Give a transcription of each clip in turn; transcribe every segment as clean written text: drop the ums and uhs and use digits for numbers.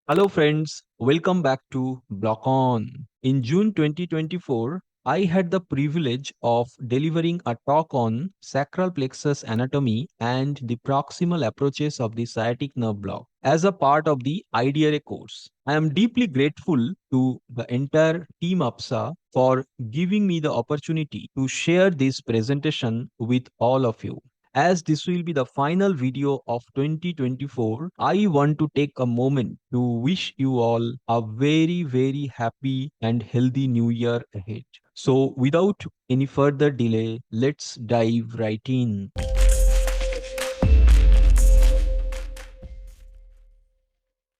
Hello friends, welcome back to Block Onn. In June 2024, I had the privilege of delivering a talk on Sacral Plexus Anatomy and the proximal approaches of the sciatic nerve block as a part of the IDRA course. I am deeply grateful to the entire team APSA for giving me the opportunity to share this presentation with all of you. As this will be the final video of 2024, I want to take a moment to wish you all a very happy and healthy new year ahead. So, without any further delay, let's dive right in.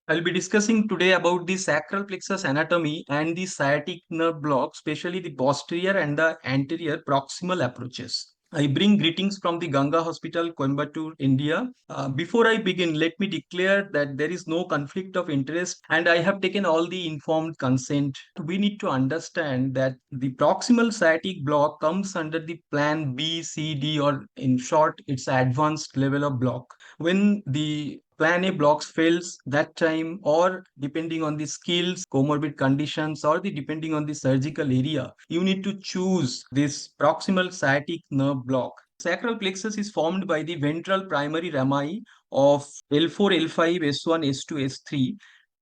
I'll be discussing today about the sacral plexus anatomy and the sciatic nerve block, especially the posterior and the anterior proximal approaches. I bring greetings from the Ganga Hospital, Coimbatore, India. Before I begin, let me declare that there is no conflict of interest and I have taken all the informed consent. We need to understand that the proximal sciatic block comes under the plan B, C, D, or in short, it's an advanced level of block. When the plan A blocks fails that time, or depending on the skills, comorbid conditions, or the depending on the surgical area, you need to choose this proximal sciatic nerve block. Sacral plexus is formed by the ventral primary rami of L4, L5, S1, S2, S3.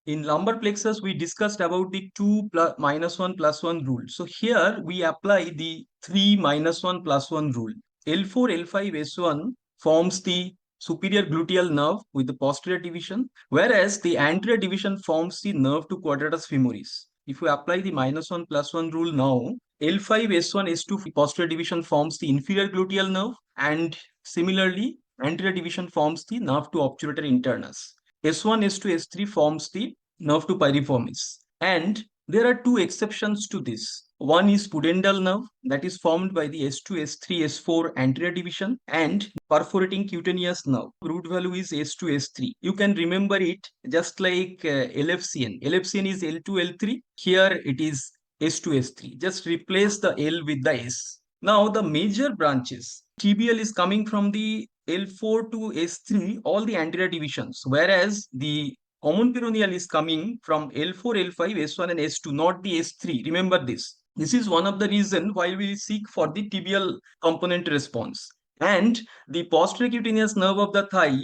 In lumbar plexus, we discussed about the 2 plus, minus 1 plus 1 rule. So here we apply the 3 minus 1 plus 1 rule. L4, L5, S1 forms the superior gluteal nerve with the posterior division, whereas the anterior division forms the nerve to quadratus femoris. If we apply the minus 1 plus 1 rule now, L5, S1, S2 posterior division forms the inferior gluteal nerve, and similarly, anterior division forms the nerve to obturator internus. S1, S2, S3 forms the nerve to piriformis. And there are two exceptions to this. One is pudendal nerve that is formed by the S2, S3, S4 anterior division, and perforating cutaneous nerve. Root value is S2, S3. You can remember it just like LFCN. LFCN is L2, L3. Here it is S2, S3. Just replace the L with the S. Now the major branches. TBL is coming from the L4 to S3, all the anterior divisions, whereas the common peroneal is coming from L4, L5, S1 and S2, not the S3. Remember this. This is one of the reasons why we seek for the tibial component response. And the posterior cutaneous nerve of the thigh,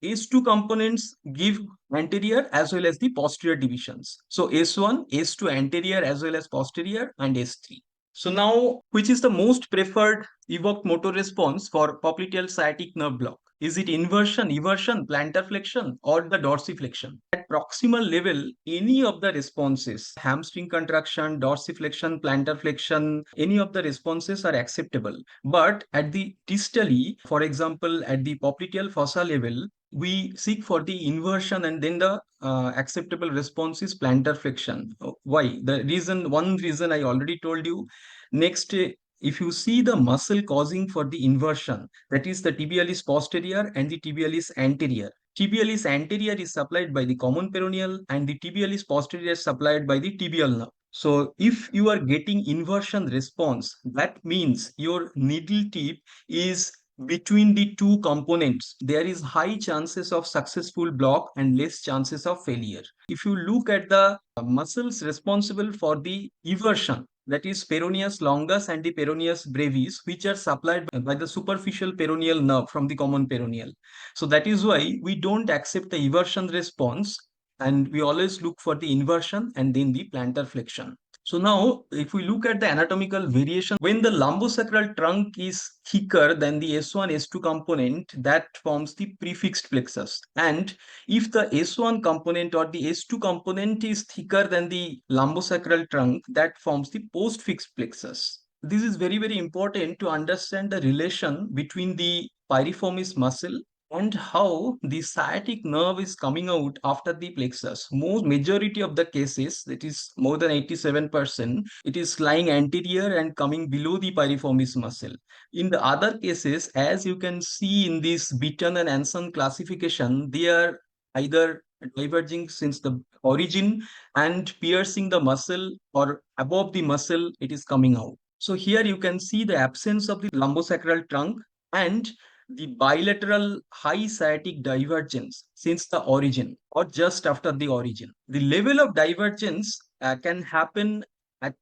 S2 components give anterior as well as the posterior divisions. So S1, S2 anterior as well as posterior, and S3. So now, which is the most preferred evoked motor response for popliteal sciatic nerve block? Is it inversion, eversion, plantar flexion, or the dorsiflexion? At proximal level, any of the responses, hamstring contraction, dorsiflexion, plantar flexion, any of the responses are acceptable. But at the distally, for example, at the popliteal fossa level, we seek for the inversion, and then the acceptable response is plantar flexion. Why? One reason I already told you. Next, if you see the muscle causing for the inversion, that is the tibialis posterior and the tibialis anterior. Tibialis anterior is supplied by the common peroneal and the tibialis posterior is supplied by the tibial nerve. So if you are getting inversion response, that means your needle tip is between the two components. There is high chances of successful block and less chances of failure. If you look at the muscles responsible for the eversion, that is peroneus longus and the peroneus brevis, which are supplied by the superficial peroneal nerve from the common peroneal. So that is why we don't accept the eversion response, and we always look for the inversion and then the plantar flexion. So now, if we look at the anatomical variation, when the lumbosacral trunk is thicker than the S1, S2 component, that forms the prefixed plexus. And if the S1 component or the S2 component is thicker than the lumbosacral trunk, that forms the postfixed plexus. This is very important to understand the relation between the piriformis muscle and how the sciatic nerve is coming out after the plexus. Most majority of the cases, that is more than 87%, it is lying anterior and coming below the piriformis muscle. In the other cases, as you can see in this Beaton and Anson classification, they are either diverging since the origin and piercing the muscle, or above the muscle it is coming out. So here you can see the absence of the lumbosacral trunk, and the bilateral high sciatic divergence since the origin or just after the origin. The level of divergence can happen at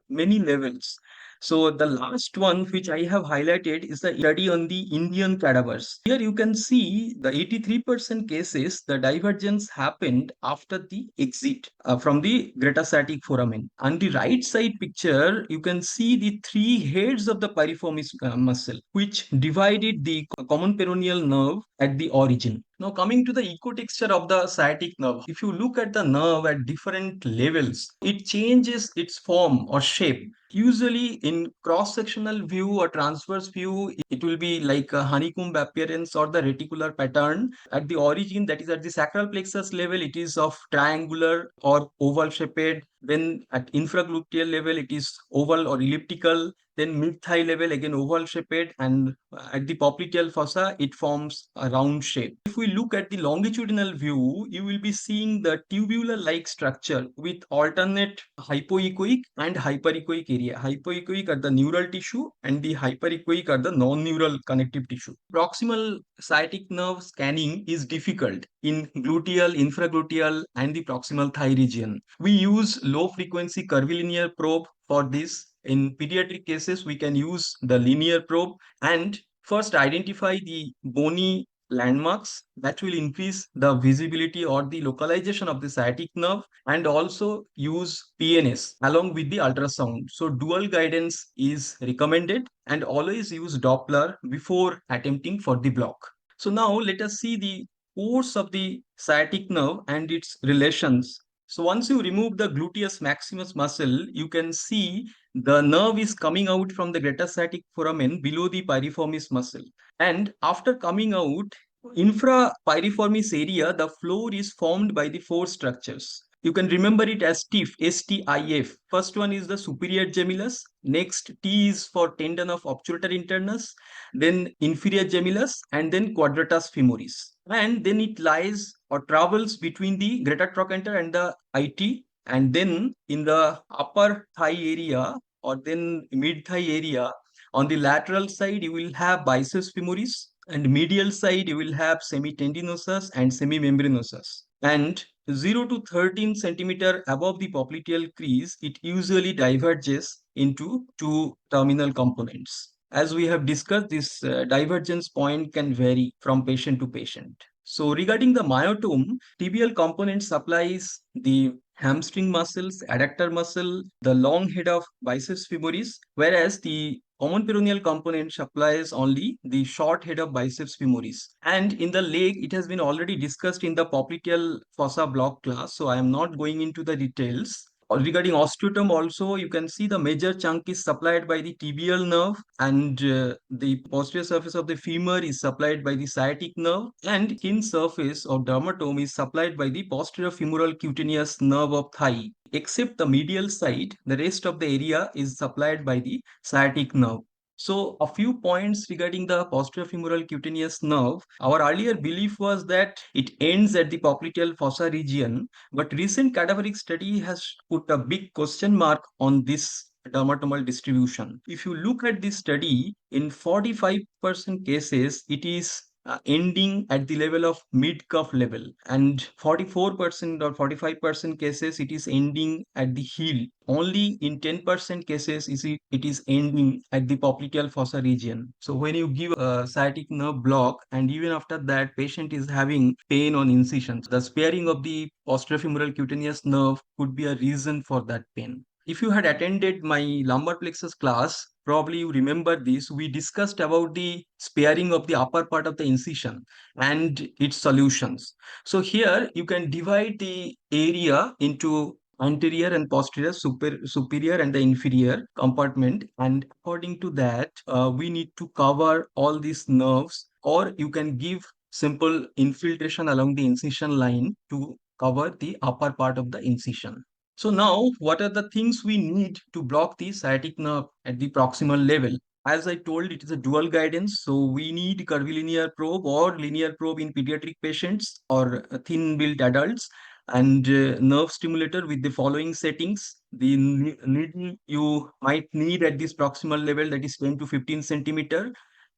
many levels. So the last one which I have highlighted is the study on the Indian cadavers. Here you can see the 83% cases, the divergence happened after the exit from the greater sciatic foramen. On the right side picture, you can see the three heads of the piriformis muscle, which divided the common peroneal nerve at the origin. Now coming to the ecotexture of the sciatic nerve, if you look at the nerve at different levels, it changes its form or shape. Usually in cross-sectional view or transverse view, it will be like a honeycomb appearance or the reticular pattern. At the origin, that is at the sacral plexus level, it is of triangular or oval shaped. Then at infragluteal level, it is oval or elliptical. Then mid-thigh level, again oval shaped, and at the popliteal fossa, it forms a round shape. If we look at the longitudinal view, you will be seeing the tubular-like structure with alternate hypoechoic and hyperechoic area. Hypoechoic are the neural tissue and the hyperechoic are the non-neural connective tissue. Proximal sciatic nerve scanning is difficult in gluteal, infragluteal, and the proximal thigh region. We use low-frequency curvilinear probe for this. In pediatric cases, we can use the linear probe and first identify the bony landmarks that will increase the visibility or the localization of the sciatic nerve, and also use PNS along with the ultrasound. So dual guidance is recommended, and always use Doppler before attempting for the block. So now let us see the course of the sciatic nerve and its relations. So once you remove the gluteus maximus muscle, you can see the nerve is coming out from the greater sciatic foramen below the piriformis muscle. And after coming out, infrapiriformis area, the floor is formed by the four structures. You can remember it as STIF, S-T-I-F. First one is the superior gemellus. Next, T is for tendon of obturator internus. Then inferior gemellus, and then quadratus femoris. And then it lies or travels between the greater trochanter and the IT. And then in the upper thigh area or then mid thigh area, on the lateral side, you will have biceps femoris, and medial side, you will have semitendinosus and semimembranosus. And 0 to 13 centimeter above the popliteal crease, it usually diverges into two terminal components. As we have discussed, this divergence point can vary from patient to patient. So regarding the myotome, tibial component supplies the hamstring muscles, adductor muscle, the long head of biceps femoris, whereas the common peroneal component supplies only the short head of biceps femoris. And in the leg, it has been already discussed in the popliteal fossa block class, so I am not going into the details. Regarding osteotomy also, you can see the major chunk is supplied by the tibial nerve, and the posterior surface of the femur is supplied by the sciatic nerve, and skin surface of dermatome is supplied by the posterior femoral cutaneous nerve of thigh. Except the medial side, the rest of the area is supplied by the sciatic nerve. So a few points regarding the posterior femoral cutaneous nerve. Our earlier belief was that it ends at the popliteal fossa region, but recent cadaveric study has put a big question mark on this dermatomal distribution. If you look at this study, in 45% cases, it is ending at the level of mid cuff level, and 44% or 45% cases it is ending at the heel. Only in 10% cases it is ending at the popliteal fossa region. So when you give a sciatic nerve block and even after that patient is having pain on incisions, the sparing of the posterior femoral cutaneous nerve could be a reason for that pain. If you had attended my lumbar plexus class, probably you remember this. We discussed about the sparing of the upper part of the incision and its solutions. So here you can divide the area into anterior and posterior, superior and the inferior compartment. And according to that, we need to cover all these nerves, or you can give simple infiltration along the incision line to cover the upper part of the incision. So now, what are the things we need to block the sciatic nerve at the proximal level? As I told, it is a dual guidance. So we need curvilinear probe or linear probe in pediatric patients or thin-built adults, and nerve stimulator with the following settings. The needle you might need at this proximal level, that is 10 to 15 centimeter.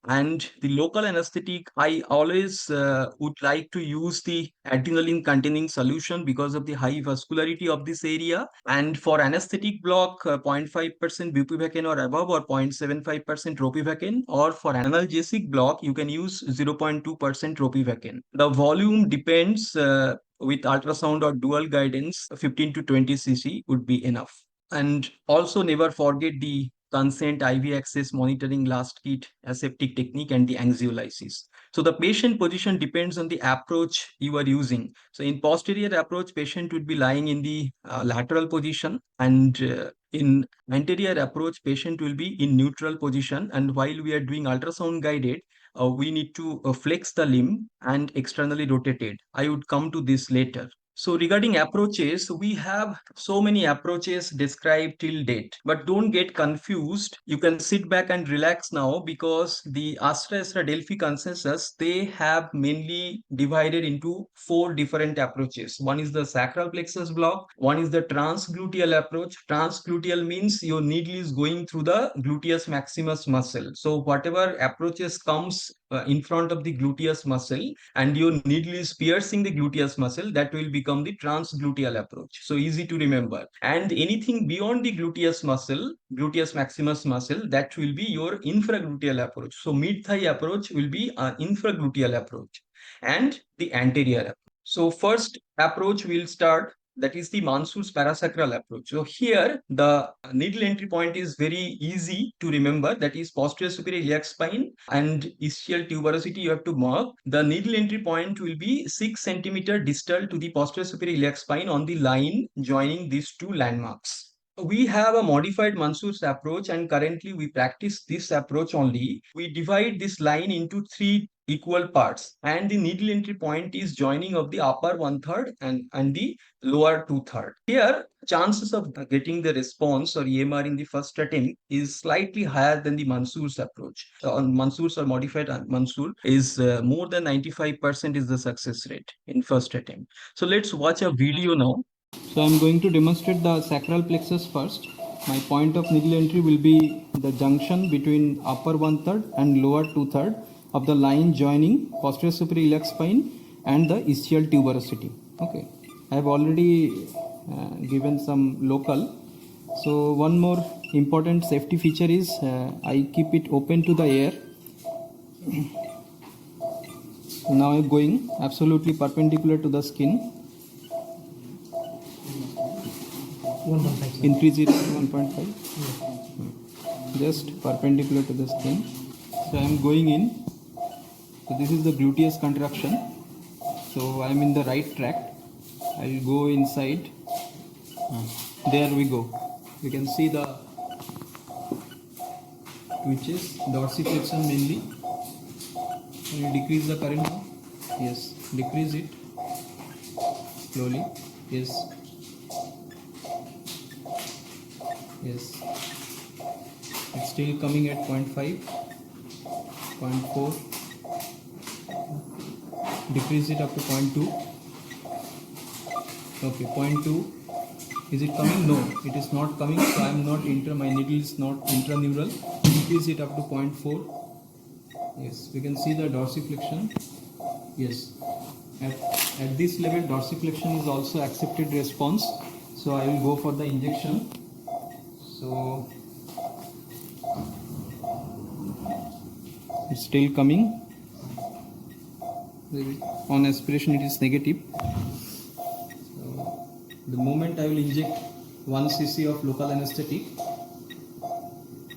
And the local anesthetic, I always would like to use the adrenaline containing solution because of the high vascularity of this area. And for anesthetic block, 0.5% bupivacaine or above, or 0.75% ropivacaine, or for analgesic block, you can use 0.2% ropivacaine. The volume depends, with ultrasound or dual guidance, 15 to 20 cc would be enough. And also never forget the consent IV access monitoring last kit, aseptic technique, and the anxiolysis. So the patient position depends on the approach you are using. So in posterior approach, patient would be lying in the lateral position, and in anterior approach, patient will be in neutral position. And while we are doing ultrasound guided, we need to flex the limb and externally rotate it. I would come to this later. So regarding approaches, we have so many approaches described till date, but don't get confused. You can sit back and relax now, because the Astra Delphi consensus, they have mainly divided into four different approaches. One is the sacral plexus block. One is the transgluteal approach. Transgluteal means your needle is going through the gluteus maximus muscle. So whatever approaches comes in front of the gluteus muscle, and your needle is piercing the gluteus muscle, that will become the transgluteal approach. So easy to remember. And anything beyond the gluteus muscle, gluteus maximus muscle, that will be your infragluteal approach. So mid thigh approach will be an infragluteal approach, and the anterior approach. So first approach we'll start, that is the Mansour's parasacral approach. So here the needle entry point is very easy to remember, that is posterior superior iliac spine and ischial tuberosity. You have to mark the needle entry point will be 6 centimeter distal to the posterior superior iliac spine on the line joining these two landmarks. We have a modified Mansour's approach, and currently we practice this approach only. We divide this line into three equal parts, and the needle entry point is joining of the upper 1/3 and the lower 2/3. Here, chances of getting the response or EMR in the first attempt is slightly higher than the Mansour's approach. So on Mansour's or modified Mansour is more than 95% is the success rate in first attempt. So let's watch a video now. So I am going to demonstrate the sacral plexus first. My point of needle entry will be the junction between upper 1/3 and lower 2/3 of the line joining posterior superior iliac spine and the ischial tuberosity. Okay, I have already given some local. So one more important safety feature is I keep it open to the air. Now I am going absolutely perpendicular to the skin. Increase it to 1.5. Just perpendicular to the skin. So I am going in. So this is the gluteus contraction. So I am in the right track. I will go inside. There we go. You can see the twitches, dorsiflexion mainly. Can you decrease the current now? Yes, decrease it slowly. Yes. Yes, it's still coming at 0.5, 0.4, decrease it up to 0.2. Okay, 0.2. Is it coming? No, it is not coming. So I am not my needle is not intraneural. Decrease it up to 0.4. Yes, we can see the dorsiflexion. Yes, at this level dorsiflexion is also accepted response. So I will go for the injection. So it's still coming. On aspiration it is negative. So the moment I will inject 1 cc of local anesthetic,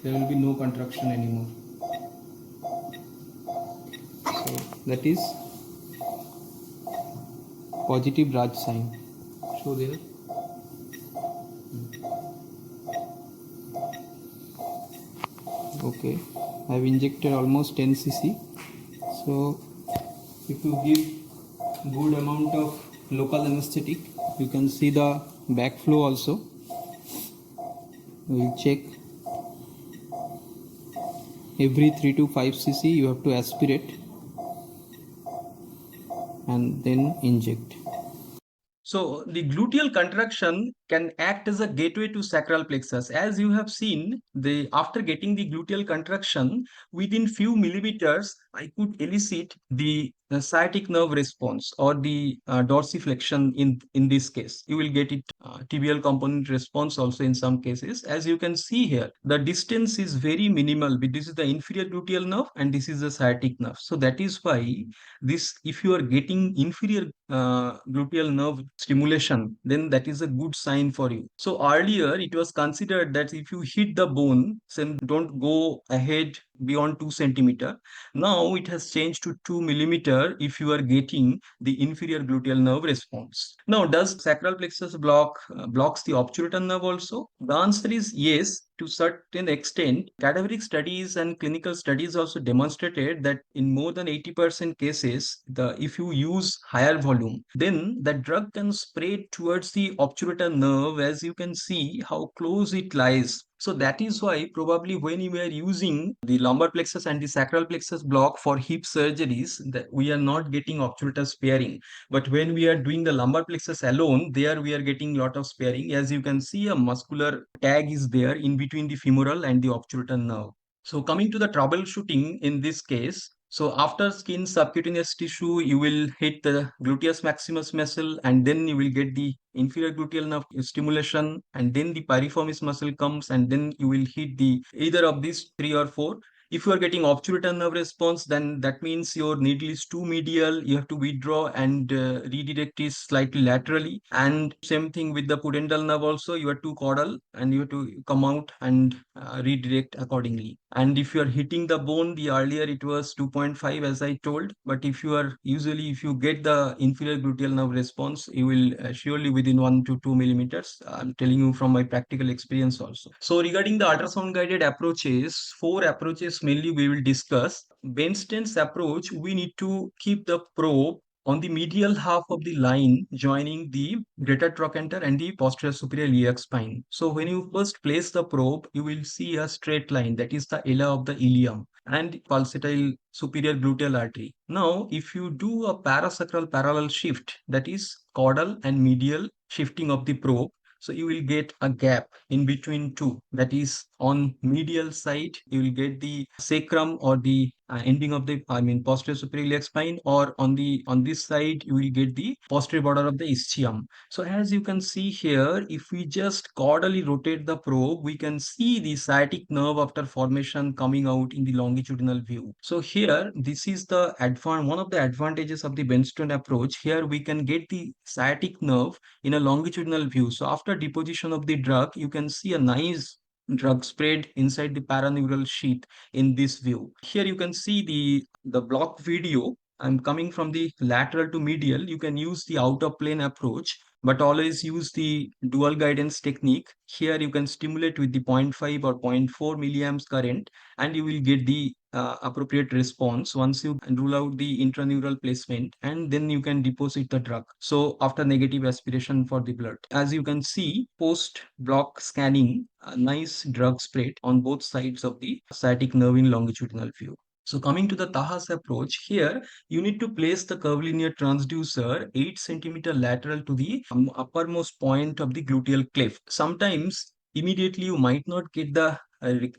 there will be no contraction anymore. So that is positive Raj sign. Show there. Okay, I have injected almost 10 cc. So if you give good amount of local anesthetic, you can see the backflow also. We will check every 3 to 5 cc. You have to aspirate and then inject. So the gluteal contraction can act as a gateway to sacral plexus. As you have seen, after getting the gluteal contraction, within few millimeters, I could elicit the sciatic nerve response or the dorsiflexion in this case. You will get it tibial component response also in some cases. As you can see here, the distance is very minimal. This is the inferior gluteal nerve and this is the sciatic nerve. So that is why this, if you are getting inferior gluteal nerve stimulation, then that is a good sign for you. So earlier it was considered that if you hit the bone, then don't go ahead beyond 2 centimeter. Now it has changed to 2 millimeter if you are getting the inferior gluteal nerve response. Now, does sacral plexus blocks the obturator nerve also? The answer is yes, to certain extent. Cadaveric studies and clinical studies also demonstrated that in more than 80% cases, if you use higher volume, then the drug can spread towards the obturator nerve, as you can see how close it lies. So that is why probably when you are using the lumbar plexus and the sacral plexus block for hip surgeries, that we are not getting obturator sparing. But when we are doing the lumbar plexus alone, there we are getting lot of sparing. As you can see, a muscular tag is there in between the femoral and the obturator nerve. So coming to the troubleshooting in this case, so after skin subcutaneous tissue, you will hit the gluteus maximus muscle and then you will get the inferior gluteal nerve stimulation, and then the piriformis muscle comes and then you will hit the either of these three or four. If you are getting obturator nerve response, then that means your needle is too medial. You have to withdraw and redirect it slightly laterally. And same thing with the pudendal nerve also. You are too caudal and you have to come out and redirect accordingly. And if you are hitting the bone, the earlier it was 2.5 as I told. But if you are usually, if you get the inferior gluteal nerve response, you will surely within 1 to 2 millimeters. I'm telling you from my practical experience also. So regarding the ultrasound guided approaches, 4 approaches mainly we will discuss. Bernstein's approach, we need to keep the probe on the medial half of the line joining the greater trochanter and the posterior superior iliac spine. So when you first place the probe, you will see a straight line, that is the ala of the ilium and pulsatile superior gluteal artery. Now, if you do a parasacral parallel shift, that is caudal and medial shifting of the probe, so you will get a gap in between two. That is on medial side, you will get the sacrum or the ending of the, posterior superior iliac spine, or on this side, you will get the posterior border of the ischium. So as you can see here, if we just caudally rotate the probe, we can see the sciatic nerve after formation coming out in the longitudinal view. So here, this is the one of the advantages of the Bernstein approach. Here we can get the sciatic nerve in a longitudinal view. So after deposition of the drug, you can see a nice drug spread inside the paraneural sheath in this view. Here you can see the block video. I'm coming from the lateral to medial. You can use the out of plane approach, but always use the dual guidance technique. Here you can stimulate with the 0.5 or 0.4 milliamps current, and you will get the appropriate response once you rule out the intraneural placement, and then you can deposit the drug. So after negative aspiration for the blood, as you can see, post block scanning, a nice drug spread on both sides of the sciatic nerve in longitudinal view. So coming to the Tahas approach, here you need to place the curvilinear transducer 8 centimeter lateral to the uppermost point of the gluteal cleft. Sometimes immediately you might not get the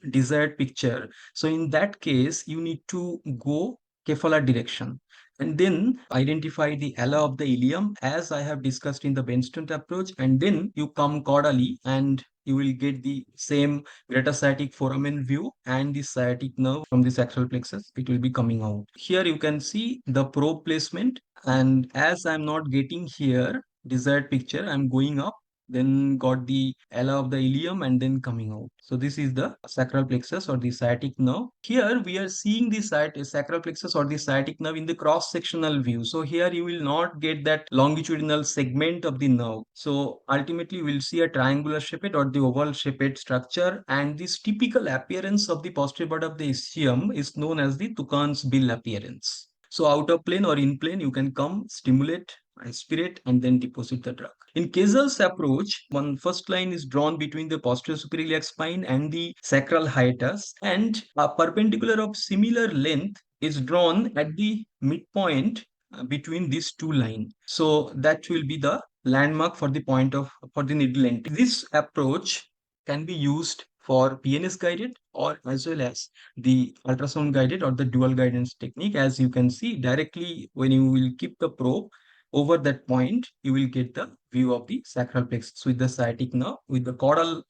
desired picture. So in that case, you need to go Kefala direction and then identify the ala of the ilium as I have discussed in the Bernstein approach, and then you come caudally and you will get the same greater sciatic foramen view and the sciatic nerve from the sacral plexus. It will be coming out. Here you can see the probe placement, and as I'm not getting here desired picture, I'm going up, then got the ala of the ilium and then coming out. So this is the sacral plexus or the sciatic nerve. Here we are seeing the sacral plexus or the sciatic nerve in the cross-sectional view. So here you will not get that longitudinal segment of the nerve. So ultimately we'll see a triangular shaped or the oval shaped structure, and this typical appearance of the posterior border of the ischium is known as the Tucan's bill appearance. So out of plane or in plane, you can come, stimulate, aspirate, and then deposit the drug. In Kezel's approach, one first line is drawn between the posterior superior iliac spine and the sacral hiatus, and a perpendicular of similar length is drawn at the midpoint between these two lines. So that will be the landmark for the needle entry. This approach can be used for PNS guided or as well as the ultrasound guided or the dual guidance technique. As you can see directly when you will keep the probe over that point, you will get the view of the sacral plexus with the sciatic nerve. With the caudal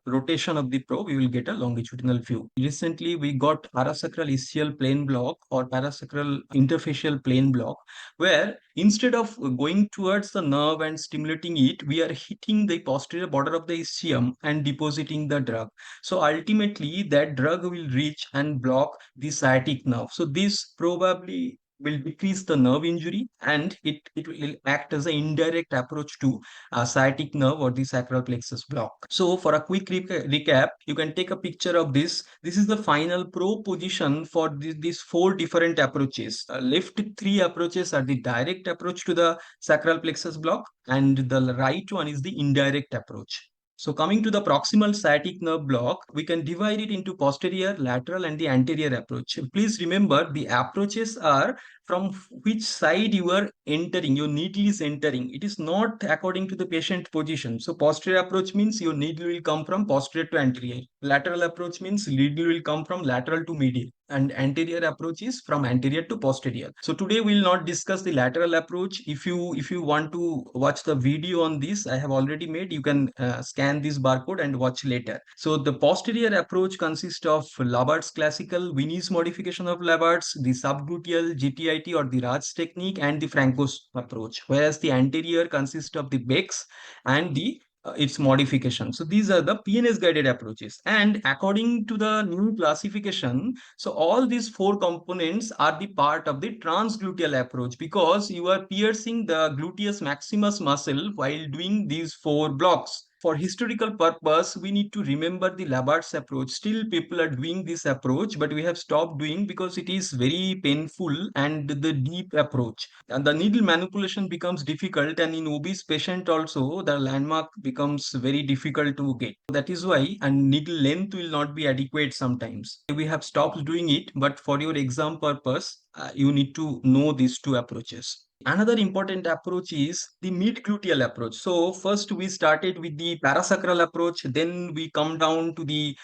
rotation of the probe, you will get a longitudinal view. Recently, we got parasacral ischial plane block or parasacral interfacial plane block, where instead of going towards the nerve and stimulating it, we are hitting the posterior border of the ischium and depositing the drug. So ultimately, that drug will reach and block the sciatic nerve. So this probably will decrease the nerve injury, and it will act as an indirect approach to sciatic nerve or the sacral plexus block. So for a quick recap, you can take a picture of this. This is the final probe position for these four different approaches. Left three approaches are the direct approach to the sacral plexus block, and the right one is the indirect approach. So coming to the proximal sciatic nerve block, we can divide it into posterior, lateral, and the anterior approach. Please remember the approaches are from which side you are entering, your needle is entering. It is not according to the patient position. So posterior approach means your needle will come from posterior to anterior. Lateral approach means needle will come from lateral to medial. And anterior approach is from anterior to posterior. So today we will not discuss the lateral approach. If you want to watch the video on this, I have already made. You can scan this barcode and watch later. So the posterior approach consists of Labart's classical Winnie's modification of Labart's, the subgluteal GTIT or the Raj technique, and the Franco's approach. Whereas the anterior consists of the Beck's and the its modification. So these are the PNS guided approaches. And according to the new classification, so all these four components are the part of the transgluteal approach, because you are piercing the gluteus maximus muscle while doing these four blocks. For historical purpose, we need to remember the Labart's approach. Still, people are doing this approach, but we have stopped doing because it is very painful and the deep approach. And the needle manipulation becomes difficult, and in obese patient also, the landmark becomes very difficult to get. That is why, and needle length will not be adequate sometimes. We have stopped doing it, but for your exam purpose, you need to know these two approaches. Another important approach is the mid-gluteal approach. So first we started with the parasacral approach, then we come down to the,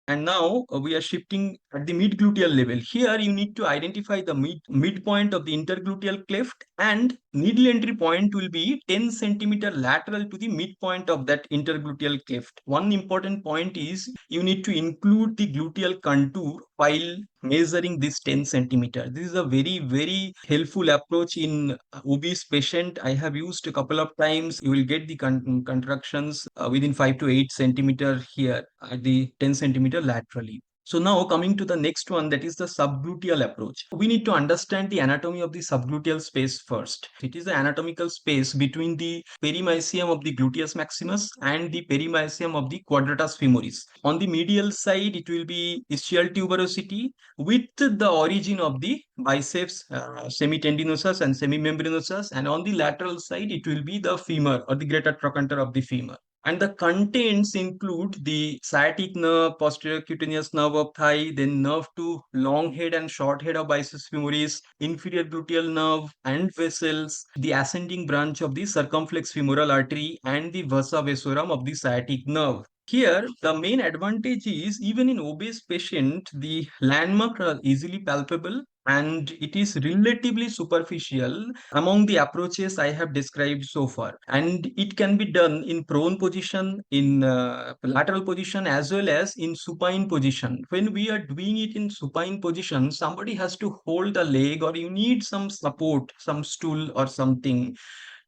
and now we are shifting at the mid-gluteal level. Here you need to identify the midpoint of the intergluteal cleft, and needle entry point will be 10 centimeter lateral to the midpoint of that intergluteal cleft. One important point is you need to include the gluteal contour while measuring this 10 centimeter. This is a very, very helpful approach in obese patient. I have used a couple of times. You will get the contractions within 5 to 8 centimeter here at the 10 centimeter laterally. So now coming to the next one, that is the subgluteal approach. We need to understand the anatomy of the subgluteal space first. It is the anatomical space between the perimysium of the gluteus maximus and the perimysium of the quadratus femoris. On the medial side, it will be ischial tuberosity with the origin of the biceps semitendinosus and semimembranosus, and on the lateral side, it will be the femur or the greater trochanter of the femur. And the contents include the sciatic nerve, posterior cutaneous nerve of thigh, then nerve to long head and short head of biceps femoris, inferior gluteal nerve and vessels, the ascending branch of the circumflex femoral artery, and the vasa vasorum of the sciatic nerve. Here, the main advantage is even in obese patient, the landmarks are easily palpable and it is relatively superficial among the approaches I have described so far. And it can be done in prone position, in lateral position, as well as in supine position. When we are doing it in supine position, somebody has to hold a leg, or you need some support, some stool or something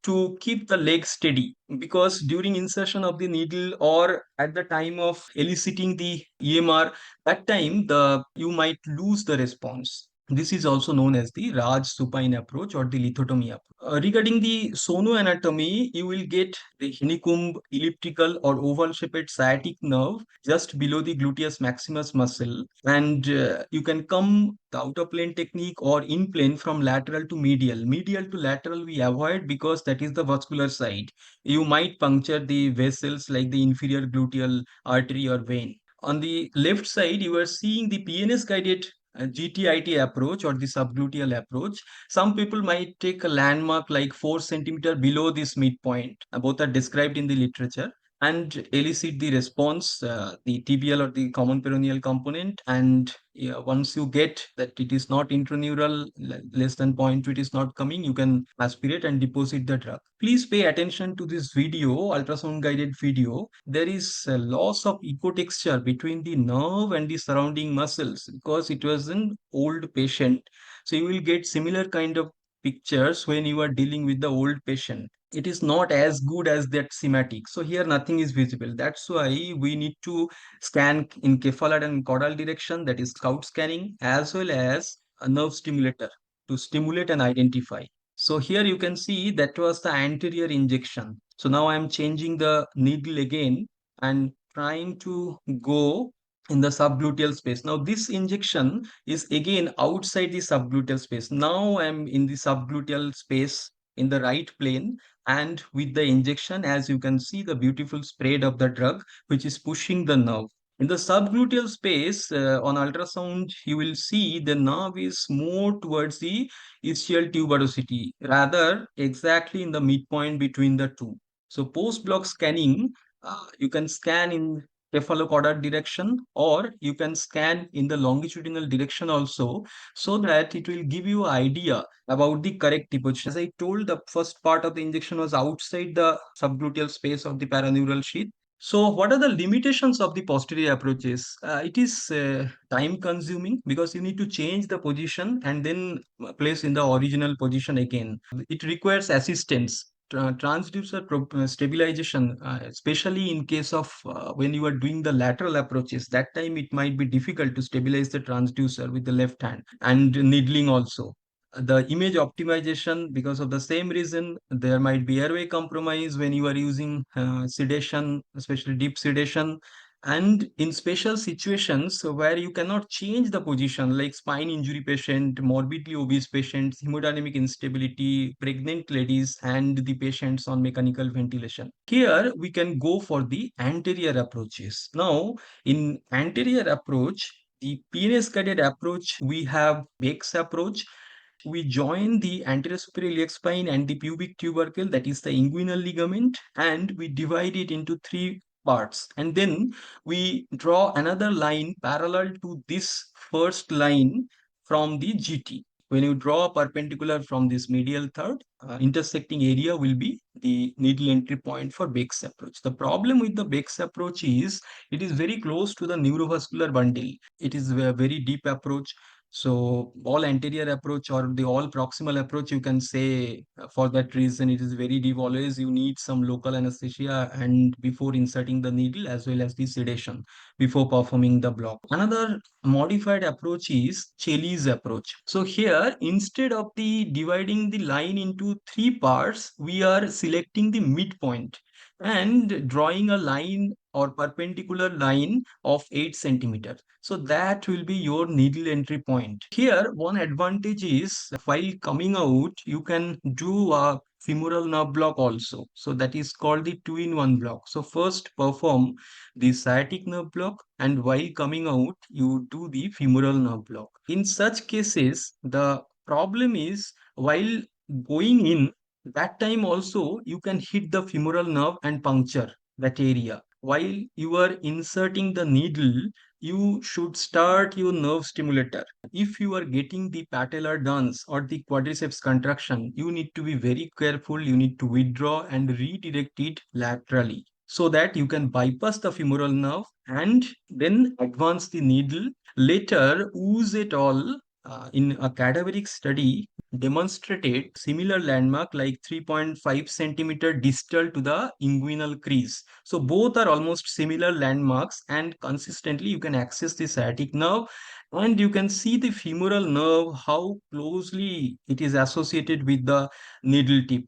to keep the leg steady, because during insertion of the needle or at the time of eliciting the EMR, that time you might lose the response. This is also known as the Raj supine approach or the lithotomy approach. Regarding the sonoanatomy, you will get the Henicomb elliptical or oval shaped sciatic nerve just below the gluteus maximus muscle, and you can come the outer plane technique or in plane from lateral to medial. Medial to lateral we avoid because that is the vascular side. You might puncture the vessels like the inferior gluteal artery or vein. On the left side, you are seeing the PNS guided GTIT approach or the subgluteal approach. Some people might take a landmark like 4 centimeter below this midpoint. Both are described in the literature and elicit the response, the tibial or the common peroneal component. And yeah, once you get that it is not intraneural, less than 0.2, it is not coming, you can aspirate and deposit the drug. Please pay attention to this video, ultrasound guided video. There is a loss of ecotexture between the nerve and the surrounding muscles because it was an old patient. So you will get similar kind of pictures when you are dealing with the old patient. It is not as good as that schematic. So here nothing is visible. That's why we need to scan in cephalad and caudal direction, that is scout scanning, as well as a nerve stimulator to stimulate and identify. So here you can see that was the anterior injection. So now I am changing the needle again and trying to go in the subgluteal space. Now this injection is again outside the subgluteal space. Now I am in the subgluteal space in the right plane, and with the injection, as you can see, the beautiful spread of the drug which is pushing the nerve. In the subgluteal space, on ultrasound, you will see the nerve is more towards the ischial tuberosity, rather exactly in the midpoint between the two. So post-block scanning, you can scan in cephalocaudal direction, or you can scan in the longitudinal direction also, so that it will give you idea about the correct deposition. As I told, the first part of the injection was outside the subgluteal space of the paraneural sheath. So, what are the limitations of the posterior approaches? It is time consuming because you need to change the position and then place in the original position again. It requires assistance. Transducer stabilization, especially in case of when you are doing the lateral approaches, that time it might be difficult to stabilize the transducer with the left hand, and needling also. The image optimization, because of the same reason, there might be airway compromise when you are using sedation, especially deep sedation. And in special situations where you cannot change the position, like spine injury patient, morbidly obese patients, hemodynamic instability, pregnant ladies, and the patients on mechanical ventilation, here we can go for the anterior approaches. Now, in anterior approach, the PNS guided approach, we have Beck's approach. We join the anterior superior iliac spine and the pubic tubercle, that is the inguinal ligament, and we divide it into three parts. And then we draw another line parallel to this first line from the GT. When you draw a perpendicular from this medial third, intersecting area will be the needle entry point for Beck's approach. The problem with the Beck's approach is it is very close to the neurovascular bundle. It is a very deep approach. So all anterior approach or the all proximal approach, you can say, for that reason it is very deep. Always you need some local anesthesia and before inserting the needle, as well as the sedation before performing the block. Another modified approach is Chelly's approach. So here, instead of the dividing the line into three parts, we are selecting the midpoint and drawing a line or perpendicular line of 8 centimeters. So that will be your needle entry point. Here, one advantage is while coming out, you can do a femoral nerve block also. So that is called the two-in-one block. So first perform the sciatic nerve block, and while coming out, you do the femoral nerve block. In such cases, the problem is while going in, that time also you can hit the femoral nerve and puncture that area. While you are inserting the needle, you should start your nerve stimulator. If you are getting the patellar dance or the quadriceps contraction, you need to be very careful. You need to withdraw and redirect it laterally so that you can bypass the femoral nerve and then advance the needle. Later, Woos et al. In a cadaveric study demonstrated similar landmark like 3.5 centimeter distal to the inguinal crease. So both are almost similar landmarks, and consistently you can access the sciatic nerve and you can see the femoral nerve, how closely it is associated with the needle tip.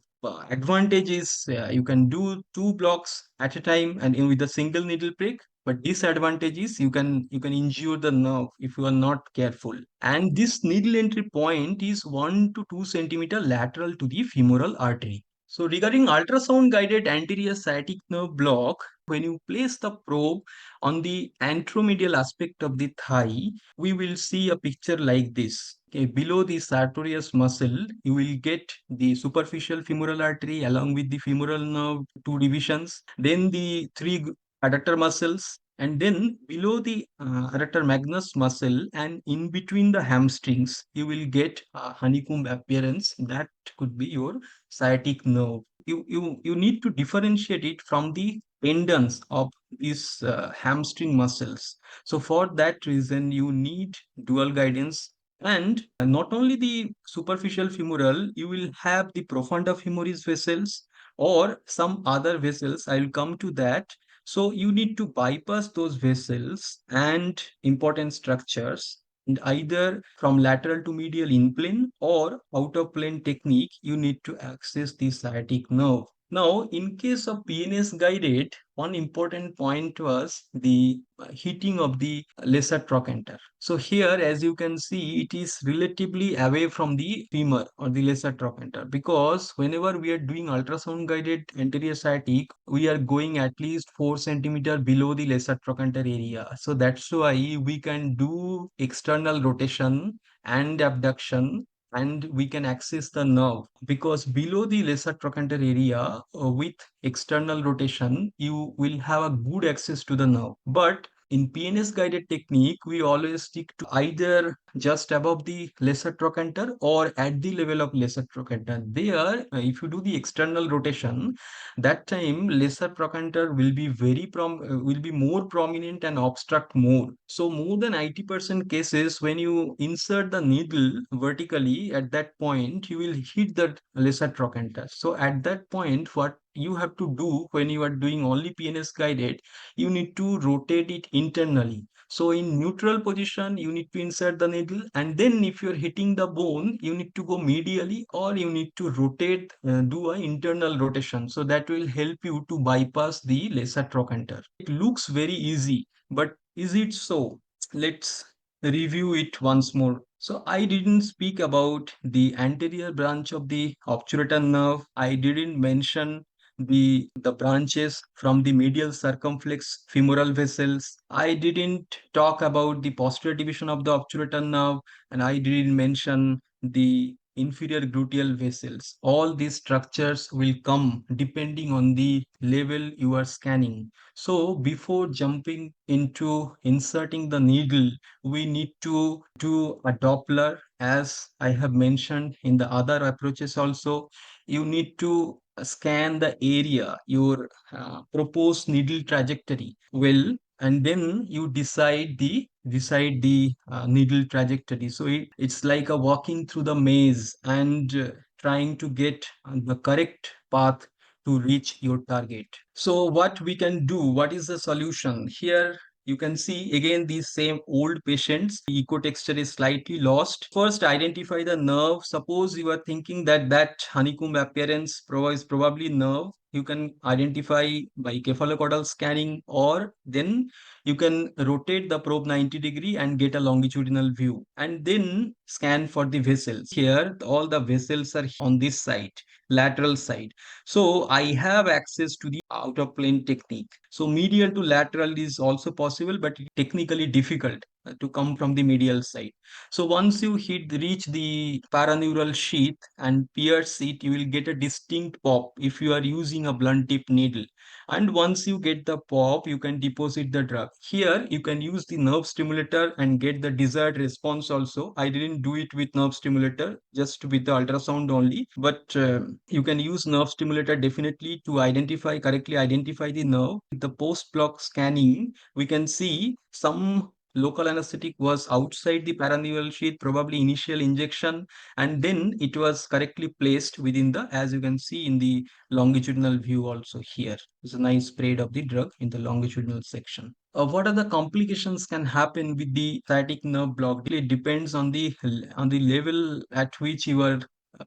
Advantage is you can do two blocks at a time and with a single needle prick. But disadvantage is you can injure the nerve if you are not careful. And this needle entry point is 1 to 2 centimeter lateral to the femoral artery. So regarding ultrasound guided anterior sciatic nerve block, when you place the probe on the anteromedial aspect of the thigh, we will see a picture like this. Okay, below the sartorius muscle, you will get the superficial femoral artery along with the femoral nerve, two divisions, then the three adductor muscles, and then below the adductor magnus muscle and in between the hamstrings, you will get a honeycomb appearance. That could be your sciatic nerve. You need to differentiate it from the tendons of these hamstring muscles. So for that reason, you need dual guidance. And not only the superficial femoral, you will have the profunda femoris vessels or some other vessels. I will come to that. So you need to bypass those vessels and important structures, and either from lateral to medial in plane or out of plane technique, you need to access the sciatic nerve. Now, in case of PNS guided, one important point was the heating of the lesser trochanter. So here, as you can see, it is relatively away from the femur or the lesser trochanter, because whenever we are doing ultrasound guided anterior sciatic, we are going at least 4 centimeter below the lesser trochanter area. So that's why we can do external rotation and abduction, and we can access the nerve, because below the lesser trochanter area, with external rotation you will have a good access to the nerve. But in PNS guided technique, we always stick to either just above the lesser trochanter or at the level of lesser trochanter. There, if you do the external rotation, that time lesser trochanter will be will be more prominent and obstruct more. So more than 90% cases, when you insert the needle vertically, at that point you will hit the lesser trochanter. So at that point, what you have to do when you are doing only PNS guided, you need to rotate it internally. So in neutral position, you need to insert the needle, and then if you're hitting the bone, you need to go medially or you need to rotate, do an internal rotation. So that will help you to bypass the lesser trochanter. It looks very easy, but is it so? Let's review it once more. So I didn't speak about the anterior branch of the obturator nerve. I didn't mention the branches from the medial circumflex femoral vessels. I didn't talk about the posterior division of the obturator nerve, and I didn't mention the inferior gluteal vessels. All these structures will come depending on the level you are scanning. So before jumping into inserting the needle, we need to do a Doppler, as I have mentioned in the other approaches also. You need to scan the area, your proposed needle trajectory well, and then you decide the needle trajectory. So it's like a walking through the maze and trying to get the correct path to reach your target. So what we can do, what is the solution here? You can see again these same old patients. The echo texture is slightly lost. First, identify the nerve. Suppose you are thinking that that honeycomb appearance is probably nerve. You can identify by cephalocaudal scanning, or then you can rotate the probe 90-degree and get a longitudinal view, and then scan for the vessels. Here, all the vessels are on this side, lateral side. So I have access to the out of plane technique. So medial to lateral is also possible, but technically difficult to come from the medial side. So once you reach the paraneural sheath and pierce it, you will get a distinct pop if you are using a blunt tip needle. And once you get the pop, you can deposit the drug. Here, you can use the nerve stimulator and get the desired response also. I didn't do it with nerve stimulator, just with the ultrasound only. But you can use nerve stimulator definitely to correctly identify the nerve. With the post-block scanning, we can see some local anesthetic was outside the paraneural sheath, probably initial injection, and then it was correctly placed within the, as you can see in the longitudinal view also here. There's a nice spread of the drug in the longitudinal section. What are the complications can happen with the sciatic nerve block? It depends on the level at which you are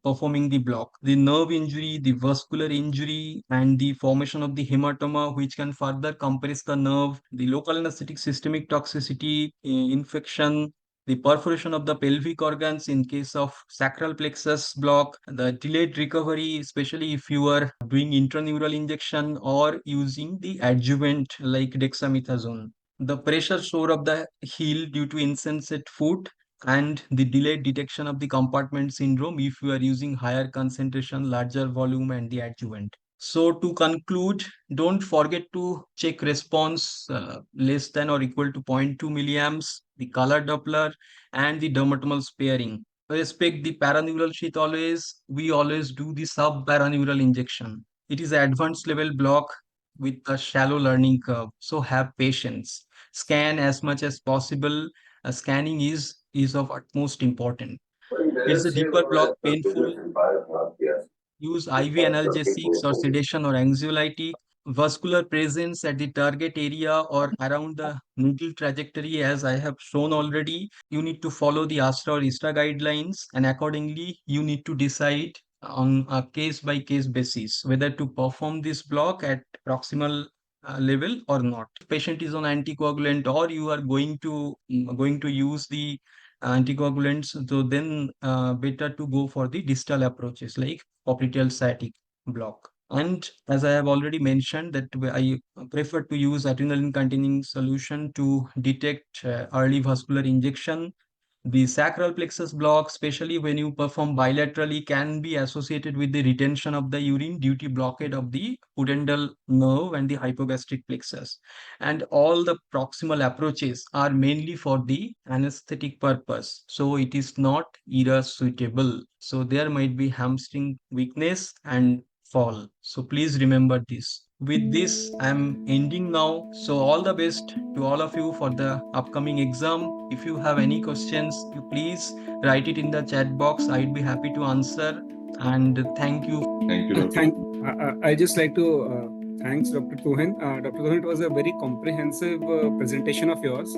performing the block. The nerve injury, the vascular injury, and the formation of the hematoma, which can further compress the nerve, the local anesthetic systemic toxicity, infection, the perforation of the pelvic organs in case of sacral plexus block, the delayed recovery, especially if you are doing intraneural injection or using the adjuvant like dexamethasone, the pressure sore of the heel due to insensate foot, and the delayed detection of the compartment syndrome if you are using higher concentration, larger volume, and the adjuvant. So to conclude, don't forget to check response less than or equal to zero point 0.2 milliamps, the color Doppler, and the dermatomal sparing. Respect the paraneural sheath always. We always do the subparaneural injection. It is an advanced level block with a shallow learning curve. So have patience. Scan as much as possible. Scanning is of utmost importance. It's a deeper block, painful. Use IV analgesics or sedation or anxiolytic. Vascular presence at the target area or around the needle trajectory, as I have shown already. You need to follow the ASTRA or ISTRA guidelines, and accordingly, you need to decide on a case by case basis whether to perform this block at proximal level or not. If patient is on anticoagulant or you are going to use the anticoagulants, so then better to go for the distal approaches like popliteal sciatic block. And as I have already mentioned that I prefer to use adrenaline containing solution to detect early vascular injection. The sacral plexus block, especially when you perform bilaterally, can be associated with the retention of the urine due to blockade of the pudendal nerve and the hypogastric plexus. And all the proximal approaches are mainly for the anesthetic purpose. So it is not ERA suitable. So there might be hamstring weakness and fall. So please remember this. With this, I'm ending now. So all the best to all of you for the upcoming exam. If you have any questions, you please write it in the chat box. I'd be happy to answer. And thank you. Thank you, Dr. I just like to thanks Dr. Tuhin. Dr. Tuhin, it was a very comprehensive presentation of yours.